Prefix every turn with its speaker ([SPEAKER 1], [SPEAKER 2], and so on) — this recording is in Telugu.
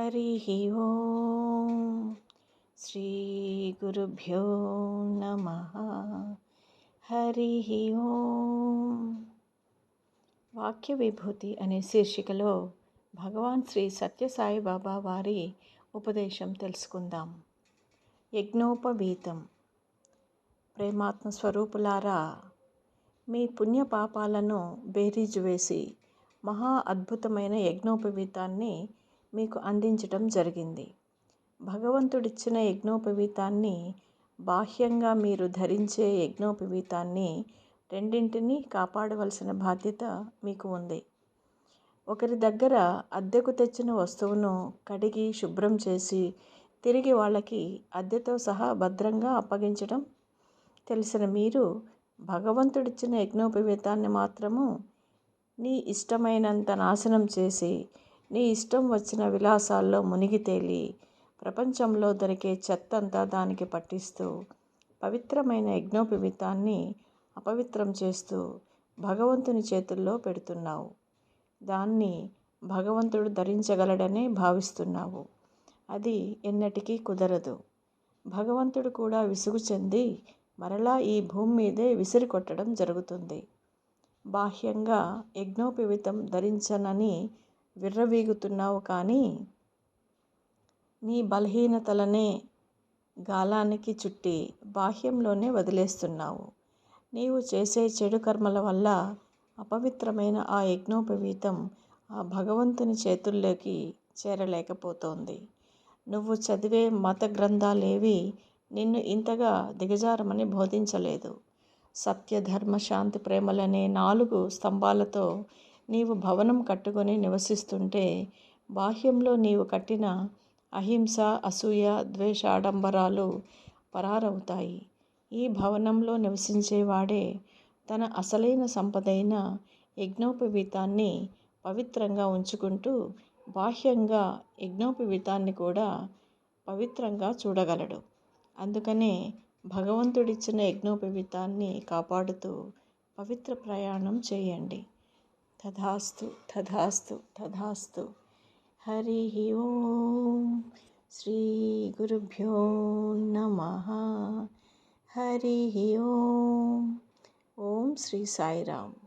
[SPEAKER 1] హరి ఓం శ్రీ గురుభ్యో నమః. హరి ఓం. వాక్య విభూతి అనే శీర్షికలో భగవాన్ శ్రీ సత్యసాయి బాబా వారి ఉపదేశం తెలుసుకుందాం. యజ్ఞోపవీతం. ప్రేమాత్మ స్వరూపులారా, మీ పుణ్య పాపాలను బేరీజు వేసి మహా అద్భుతమైన యజ్ఞోపవీతాన్ని మీకు అందించటం జరిగింది. భగవంతుడిచ్చిన యజ్ఞోపవీతాన్ని, బాహ్యంగా మీరు ధరించే యజ్ఞోపవీతాన్ని రెండింటినీ కాపాడవలసిన బాధ్యత మీకు ఉంది. ఒకరి దగ్గర అద్దెకు తెచ్చిన వస్తువును కడిగి శుభ్రం చేసి తిరిగి వాళ్ళకి అద్దెతో సహా భద్రంగా అప్పగించడం తెలిసిన మీరు, భగవంతుడిచ్చిన యజ్ఞోపవీతాన్ని మాత్రము నీ ఇష్టమైనంత నాశనం చేసి నీ ఇష్టం వచ్చిన విలాసాల్లో మునిగి తేలి ప్రపంచంలో దొరికే చెత్తంతా దానికి పట్టిస్తూ పవిత్రమైన యజ్ఞోపవీతాన్ని అపవిత్రం చేస్తూ భగవంతుని చేతుల్లో పెడుతున్నావు. దాన్ని భగవంతుడు ధరించగలడనే భావిస్తున్నావు. అది ఎన్నటికీ కుదరదు. భగవంతుడు కూడా విసుగు చెంది మరలా ఈ భూమి మీదే విసిరి కొట్టడం జరుగుతుంది. బాహ్యంగా యజ్ఞోపవీతం ధరించనని విర్రవీగుతున్నావు, కానీ నీ బలహీనతలనే గాలానికి చుట్టి బాహ్యంలోనే వదిలేస్తున్నావు. నీవు చేసే చెడు కర్మల వల్ల అపవిత్రమైన ఆ యజ్ఞోపవీతం ఆ భగవంతుని చేతుల్లోకి చేరలేకపోతోంది. నువ్వు చదివే మత గ్రంథాలేవి నిన్ను ఇంతగా దిగజారమని బోధించలేదు. సత్య, ధర్మ, శాంతి, ప్రేమలనే 4 స్తంభాలతో నీవు భవనం కట్టుకొని నివసిస్తుంటే బాహ్యంలో నీవు కట్టిన అహింస, అసూయ, ద్వేష, ఆడంబరాలు పరారవుతాయి. ఈ భవనంలో నివసించేవాడే తన అసలైన సంపదైన యజ్ఞోపవీతాన్ని పవిత్రంగా ఉంచుకుంటూ బాహ్యంగా యజ్ఞోపవీతాన్ని కూడా పవిత్రంగా చూడగలడు. అందుకనే భగవంతుడిచ్చిన యజ్ఞోపవీతాన్ని కాపాడుతూ పవిత్ర ప్రయాణం చేయండి. తథాస్తు, తథాస్తు, తథాస్తు. హరి ఓం. శ్రీ గురుభ్యో నమః. హరి ఓం. ఓం శ్రీ సాయిరామ్.